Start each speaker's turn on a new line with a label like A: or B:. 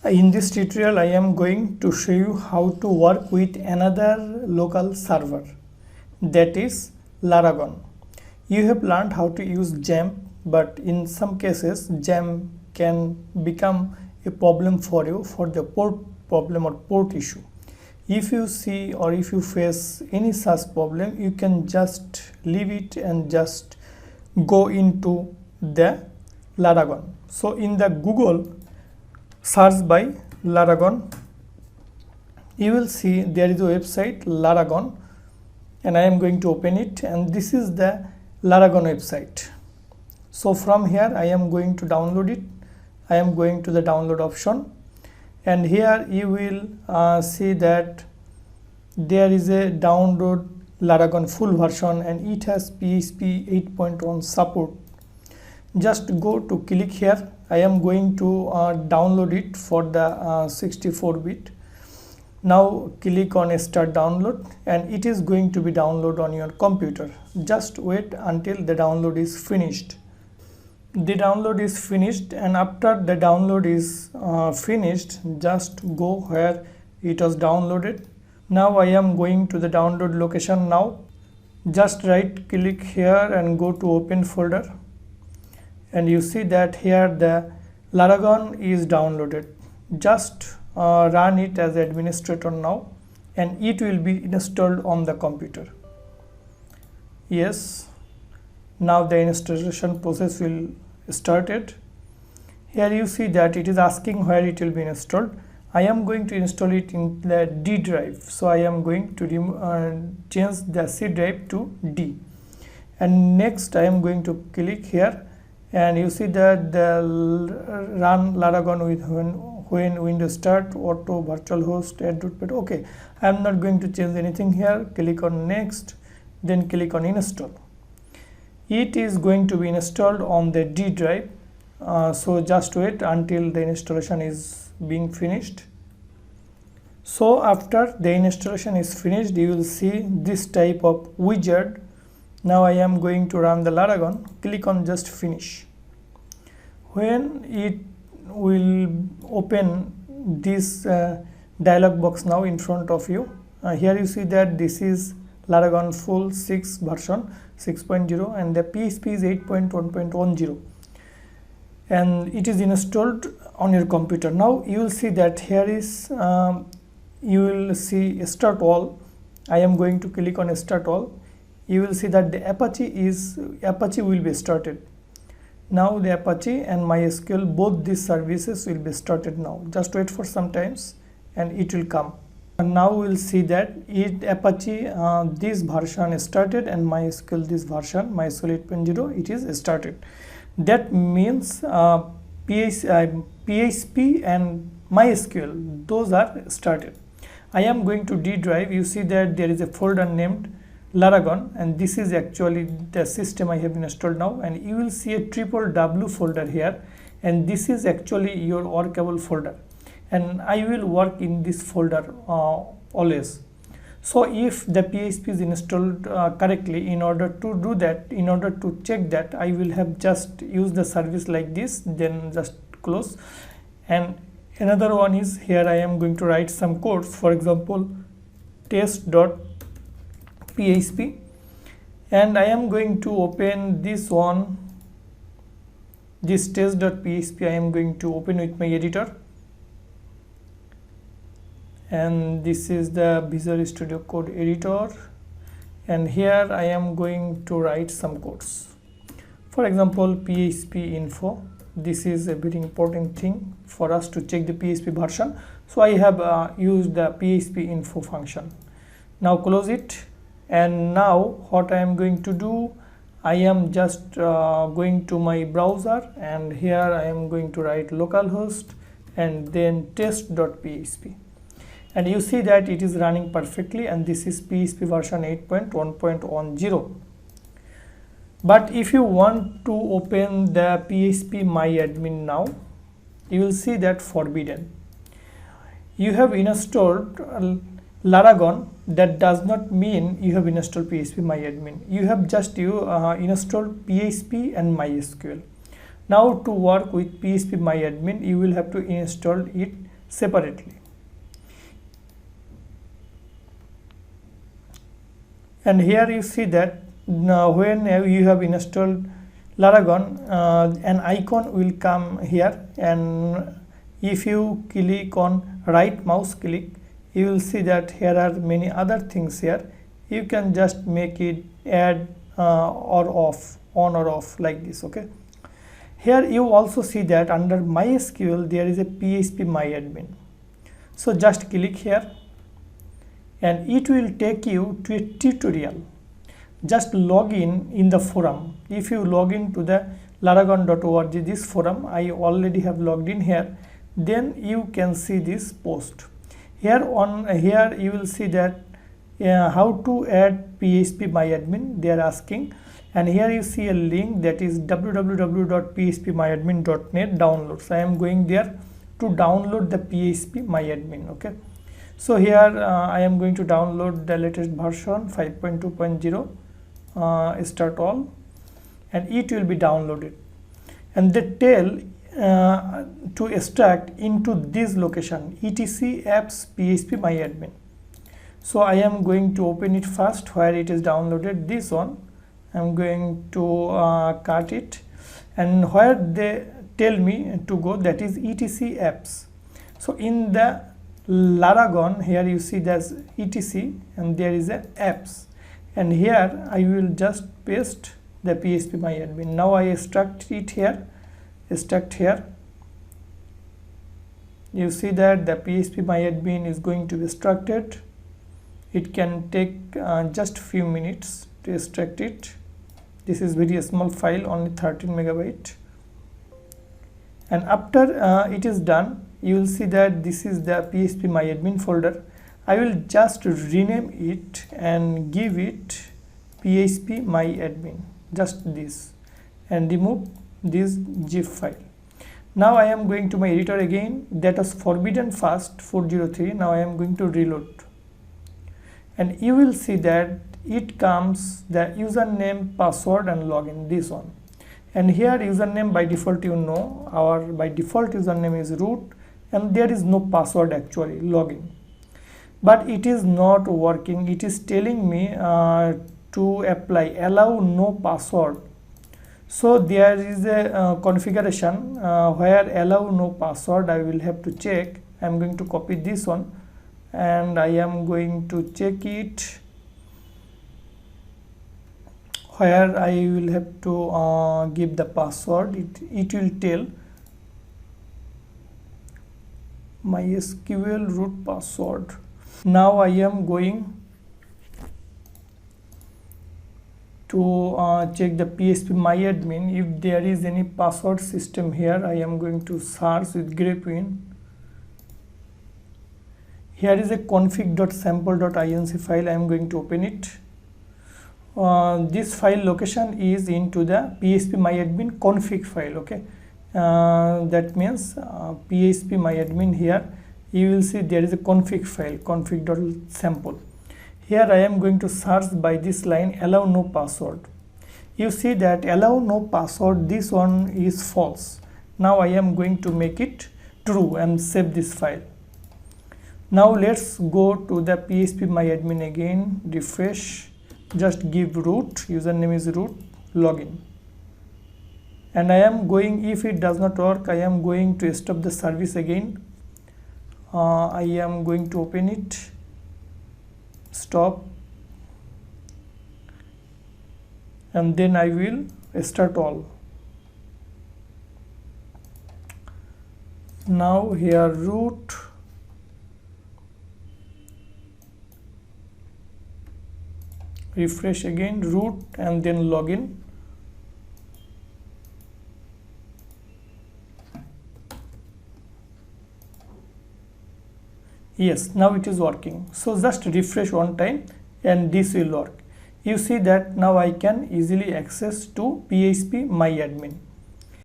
A: In this tutorial I am going to show you how to work with another local server, that is Laragon. You have learned how to use XAMPP, but in some cases XAMPP can become a problem for you for the port problem or port issue. If you see or if you face any such problem, you can just leave it and just go into the Laragon. So in the Google, search by Laragon, you will see there is a website Laragon, and I am going to open it, and this is the Laragon website. So from here I am going to download it. I am going to the download option, and here you will see that there is a download Laragon full version, and it has PHP 8.1 support. Just go to click here. I am going to download it for the 64-bit. Now click on start download, and it is going to be download on your computer. Just wait until the download is finished. The download is finished, and after the download is finished, just go where it was downloaded. Now I am going to the download location. Now just right click here and go to open folder, and you see that here the Laragon is downloaded. Just run it as administrator now, and it will be installed on the computer. Yes, now the installation process will started. Here you see that it is asking where it will be installed. I am going to install it in the D drive, so I am going to change the C drive to D, and next I am going to click here, and you see that the run Laragon with when Windows start auto virtual host add rootpad. Okay, I am not going to change anything here. Click on next, then click on install. It is going to be installed on the D drive, so just wait until the installation is being finished. So after the installation is finished, you will see this type of wizard. Now I am going to run the Laragon. Click on just finish. When it will open this dialog box now in front of you, here you see that this is Laragon full 6 version 6.0, and the PHP is 8.1.10, and it is installed on your computer. Now you will see that here is you will see start all. I am going to click on start all. You will see that the Apache will be started. Now the Apache and MySQL, both these services will be started now. Just wait for some times and it will come. And now we will see that Apache this version is started, and MySQL this version MySQL 8.0 it is started. That means PHP and MySQL, those are started. I am going to D drive. You see that there is a folder named Laragon, and this is actually the system I have installed now, and you will see a www folder here, and this is actually your workable folder, and I will work in this folder always. So if the PHP is installed correctly, in order to do that, in order to check that, I will have just use the service like this, then just close. And another one is here I am going to write some codes, for example test.php, and I am going to open this one, this test.php. I am going to open with my editor, and this is the Visual Studio Code editor, and here I am going to write some codes. For example, PHP info. This is a very important thing for us to check the PHP version, so I have used the PHP info function. Now close it, and now what I am going to do, I am just going to my browser, and here I am going to write localhost and then test.php, and you see that it is running perfectly, and this is PHP version 8.1.10. But if you want to open the PHP myadmin now, you will see that forbidden. You have installed Laragon. That does not mean you have installed PHP myadmin. You have just installed PHP and MySQL. Now to work with PHP myadmin, you will have to install it separately. And here you see that when you have installed Laragon, an icon will come here, and if you click on right mouse click, you will see that here are many other things here. You can just make it add or off, on or off, like this. Okay, here you also see that under MySQL there is a PHP myadmin. So just click here and it will take you to a tutorial. Just log in the forum. If you log in to the laragon.org, this forum, I already have logged in here, then you can see this post. Here you will see that how to add PHP myadmin they are asking, and here you see a link that is www.phpmyadmin.net downloads. I am going there to download the PHP myadmin. Okay, so here I am going to download the latest version 5.2.0, start all, and it will be downloaded, and they tell to extract into this location etc apps php myadmin. So I am going to open it first where it is downloaded. This one I am going to cut it, and where they tell me to go, that is etc apps. So in the Laragon, here you see there's etc and there is a apps, and here I will just paste the php myadmin. Now I extract it here, extract here. You see that the php myadmin is going to be extracted. It can take just few minutes to extract it. This is very small file, only 13 megabyte. And after it is done, you will see that this is the php myadmin folder. I will just rename it and give it php myadmin, just this, and remove this zip file. Now I am going to my editor again. That was forbidden fast 403. Now I am going to reload, and you will see that it comes the username, password and login, this one. And here username by default, you know, our by default username is root, and there is no password actually, login. But it is not working. It is telling me to apply allow no password. So there is a configuration where allow no password. I will have to check. I am going to copy this one and I am going to check it where I will have to give the password. It will tell MySQL root password. Now I am going to check the php myadmin if there is any password system here. I am going to search with grepin. Here is a config.sample.inc file. I am going to open it. This file location is into the php myadmin config file. Okay, that means php myadmin. Here you will see there is a config file, config.sample. Here I am going to search by this line allow no password. You see that allow no password, this one is false. Now I am going to make it true and save this file. Now let's go to the php myadmin again, refresh, just give root, username is root, login. And I am going, if it does not work, I am going to stop the service again. I am going to open it, stop, and then I will start all. Now here root, refresh again, root, and then login. Yes, now it is working. So just refresh one time and this will work. You see that now I can easily access to php myadmin.